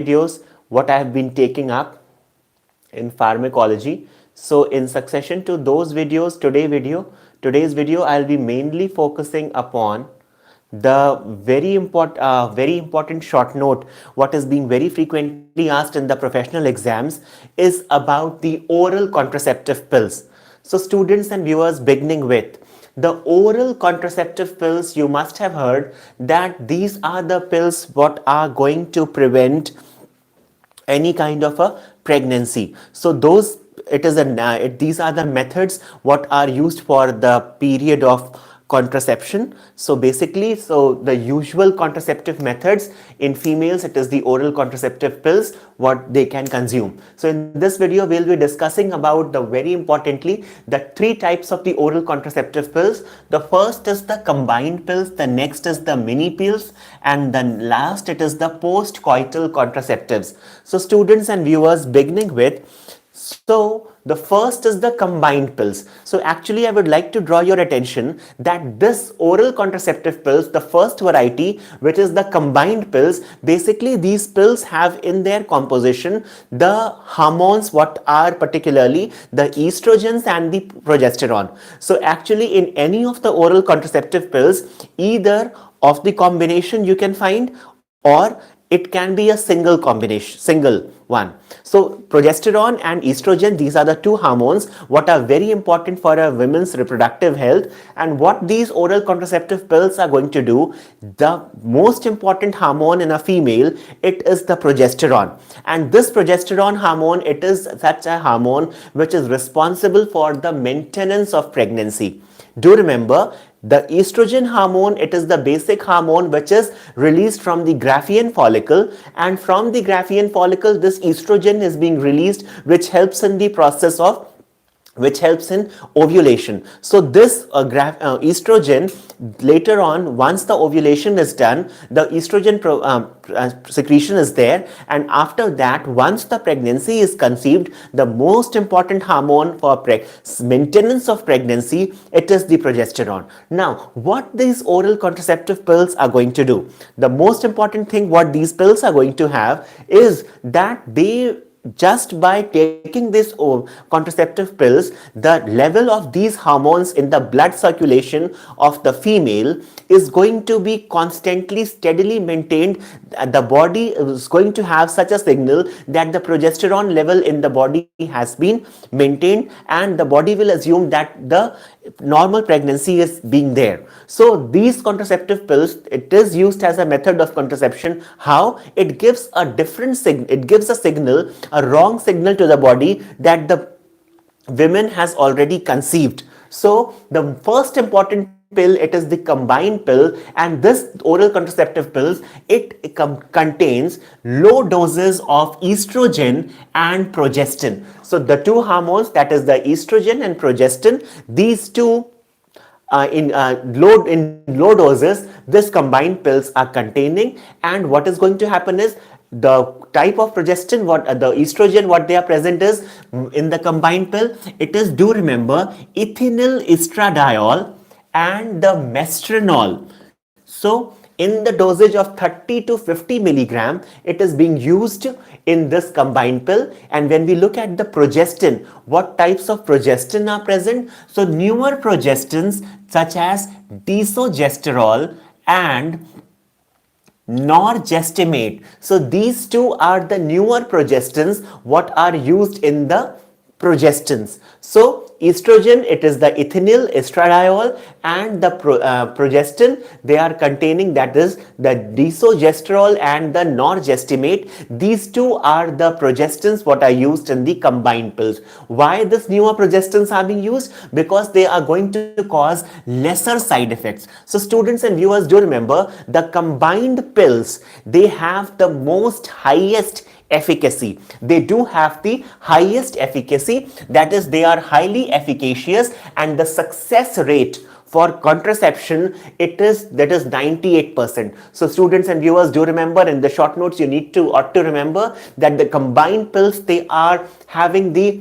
videos what I have been taking up in pharmacology. So in succession to those videos, today's video, I'll be mainly focusing upon the very important short note. What is being very frequently asked in the professional exams is about the oral contraceptive pills. So students and viewers, beginning with the oral contraceptive pills, you must have heard that these are the pills what are going to prevent any kind of a pregnancy. So those it is these are the methods what are used for the period of contraception. So basically, so the usual contraceptive methods in females, it is the oral contraceptive pills what they can consume. So in this video we'll be discussing about the very importantly the three types of the oral contraceptive pills. The first is the combined pills, the next is the mini pills, and then last it is the post coital contraceptives. So students and viewers, beginning with, so the first is the combined pills. So actually I would like to draw your attention that this oral contraceptive pills, the first variety, which is the combined pills, basically these pills have in their composition the hormones what are particularly the estrogens and the progesterone. So actually in any of the oral contraceptive pills, either of the combination you can find, or it can be a single combination, single one. So progesterone and estrogen, these are the two hormones what are very important for a woman's reproductive health. And what these oral contraceptive pills are going to do, the most important hormone in a female, it is the progesterone. And this progesterone hormone, it is such a hormone which is responsible for the maintenance of pregnancy. Do remember, the estrogen hormone, it is the basic hormone which is released from the Graafian follicle, and from the Graafian follicle this estrogen is being released, which helps in the process of, which helps in ovulation. So this estrogen, later on, once the ovulation is done, the estrogen secretion is there, and after that, once the pregnancy is conceived, the most important hormone for maintenance of pregnancy, it is the progesterone. Now what these oral contraceptive pills are going to do, the most important thing what these pills are going to have is that they, just by taking these contraceptive pills, the level of these hormones in the blood circulation of the female is going to be constantly, steadily maintained. The body is going to have such a signal that the progesterone level in the body has been maintained, and the body will assume that the normal pregnancy is being there. So these contraceptive pills, it is used as a method of contraception. How? It gives a different signal, it gives a signal, a wrong signal to the body that the woman has already conceived. So the first important pill, it is the combined pill, and this oral contraceptive pills, it contains low doses of estrogen and progestin. So the two hormones, that is the estrogen and progestin, these two in low doses, this combined pills are containing. And what is going to happen is, the type of progestin, what the estrogen what they are present is in the combined pill, it is, do remember, ethinyl estradiol and the mestranol. So in the dosage of 30 to 50 milligram, it is being used in this combined pill. And when we look at the progestin, what types of progestin are present? So newer progestins such as desogestrel and norgestimate. So these two are the newer progestins what are used in the progestins. So estrogen, it is the ethinyl estradiol, and the progestin, they are containing, that is the desogestrel and the norgestimate. These two are the progestins what are used in the combined pills. Why this newer progestins are being used? Because they are going to cause lesser side effects. So students and viewers, do remember, the combined pills, they have the most highest efficacy. They do have the highest efficacy, that is, they are highly efficacious, and the success rate for contraception, it is, that is 98%. So students and viewers, do remember, in the short notes you ought to remember that the combined pills, they are having the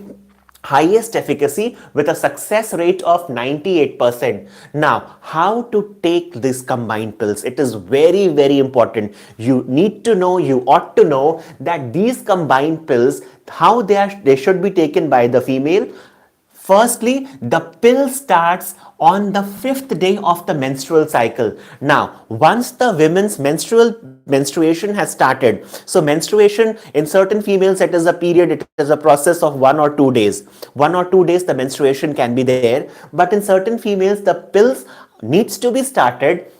highest efficacy with a success rate of 98%. Now, how to take these combined pills? It is very, very important. You need to know, you ought to know that these combined pills, how they should be taken by the female. Firstly, the pill starts on the 5th day of the menstrual cycle. Now, once the women's menstruation has started, so menstruation in certain females, it is a period, it is a process of 1 or 2 days. 1 or 2 days the menstruation can be there, but in certain females the pills needs to be started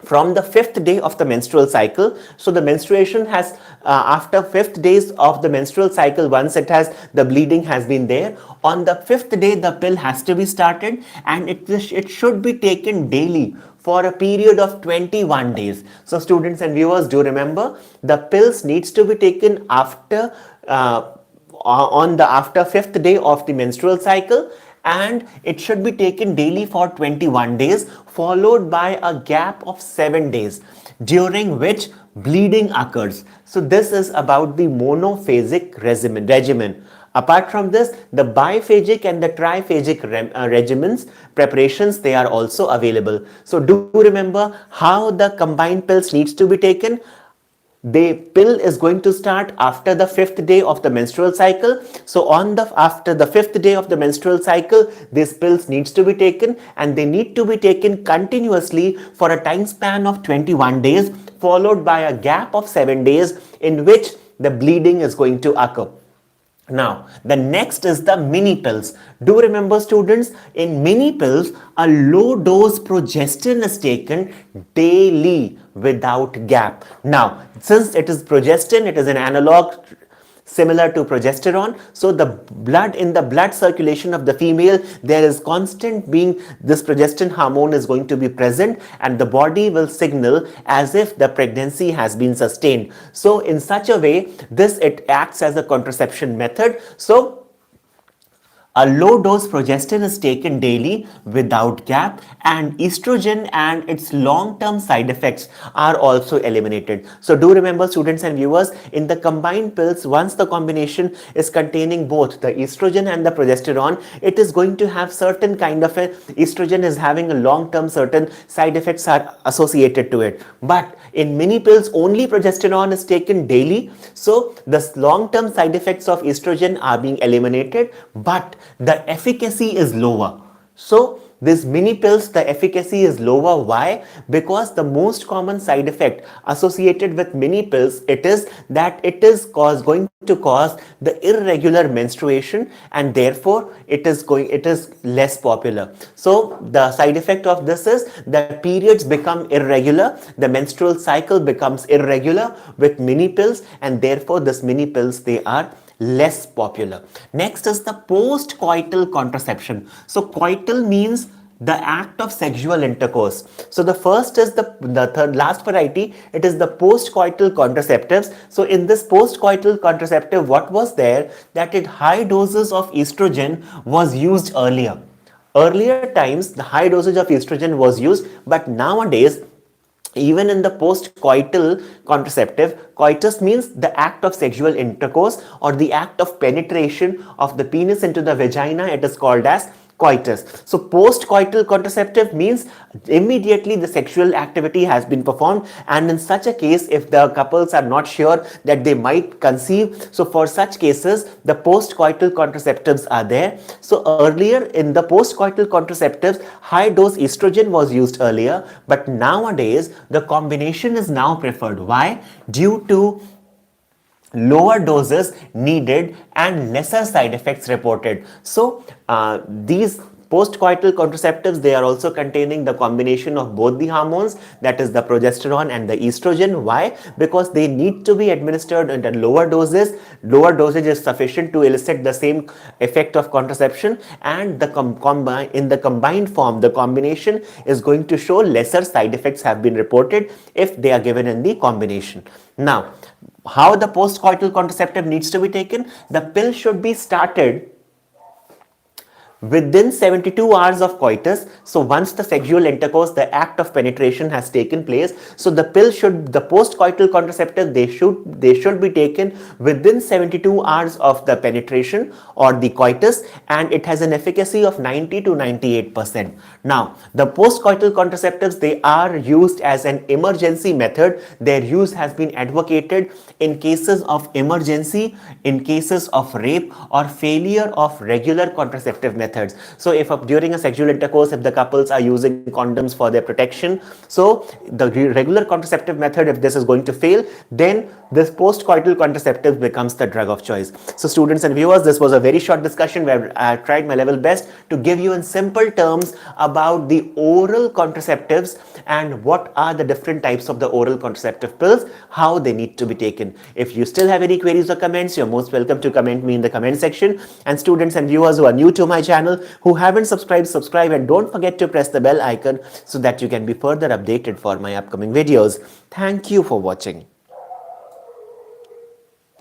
from the 5th day of the menstrual cycle. So the menstruation has after 5th days of the menstrual cycle, once it has the bleeding has been there, on the 5th day the pill has to be started, and it should be taken daily for a period of 21 days. So students and viewers, do remember, the pills needs to be taken after on the after 5th day of the menstrual cycle, and it should be taken daily for 21 days, followed by a gap of 7 days during which bleeding occurs. So this is about the monophasic regimen. Apart from this, the biphagic and the triphagic regimens, preparations, they are also available. So do remember how the combined pills needs to be taken. The pill is going to start after the 5th day of the menstrual cycle. So after the 5th day of the menstrual cycle, these pills needs to be taken, and they need to be taken continuously for a time span of 21 days, followed by a gap of 7 days in which the bleeding is going to occur. Now, the next is the mini pills. Do remember, students, in mini pills, a low dose progestin is taken daily without gap. Now, since it is progestin, it is an analog similar to progesterone. So the blood circulation of the female, there is constant being this progestin hormone is going to be present, and the body will signal as if the pregnancy has been sustained. So in such a way, it acts as a contraception method. So a low dose progestin is taken daily without gap, and estrogen and its long-term side effects are also eliminated. So do remember, students and viewers, in the combined pills, once the combination is containing both the estrogen and the progesterone, it is going to have certain kind of estrogen is having a long-term, certain side effects are associated to it. But in mini pills, only progesterone is taken daily. So the long-term side effects of estrogen are being eliminated, but the efficacy is lower. So these mini pills, the efficacy is lower. Why? Because the most common side effect associated with mini pills, it is that it is going to cause the irregular menstruation, and therefore it is less popular. So the side effect of this is that periods become irregular, the menstrual cycle becomes irregular with mini pills, and therefore this mini pills, they are less popular. Next is the post-coital contraception. So coital means the act of sexual intercourse. So the first is the third last variety, it is the post-coital contraceptives. So in this post-coital contraceptive, what was there, that high doses of estrogen was used earlier. Earlier times, the high dosage of estrogen was used, but nowadays, even in the post-coital contraceptive, coitus means the act of sexual intercourse or the act of penetration of the penis into the vagina, it is called as coitus. So post-coital contraceptive means immediately the sexual activity has been performed, and in such a case, if the couples are not sure that they might conceive, so for such cases the post-coital contraceptives are there. So earlier in the post-coital contraceptives, high dose estrogen was used earlier, but nowadays the combination is now preferred. Why? Due to lower doses needed and lesser side effects reported. So these post-coital contraceptives, they are also containing the combination of both the hormones, that is the progesterone and the estrogen. Why? Because they need to be administered at lower doses. Lower dosage is sufficient to elicit the same effect of contraception, and in the combined form, the combination is going to show lesser side effects have been reported if they are given in the combination. Now, how the post-coital contraceptive needs to be taken? The pill should be started within 72 hours of coitus. So once the sexual intercourse, the act of penetration has taken place, so the pill should, the postcoital contraceptive, they should be taken within 72 hours of the penetration or the coitus, and it has an efficacy of 90 to 98%. Now the postcoital contraceptives, they are used as an emergency method. Their use has been advocated in cases of emergency, in cases of rape or failure of regular contraceptive methods. So if during a sexual intercourse, if the couples are using condoms for their protection, so the regular contraceptive method, if this is going to fail, then this postcoital contraceptive becomes the drug of choice. So students and viewers, this was a very short discussion where I tried my level best to give you in simple terms about the oral contraceptives and what are the different types of the oral contraceptive pills, how they need to be taken. If you still have any queries or comments, you're most welcome to comment me in the comment section. And students and viewers who are new to my channel, who haven't subscribed, subscribe, and don't forget to press the bell icon so that you can be further updated for my upcoming videos. Thank you for watching.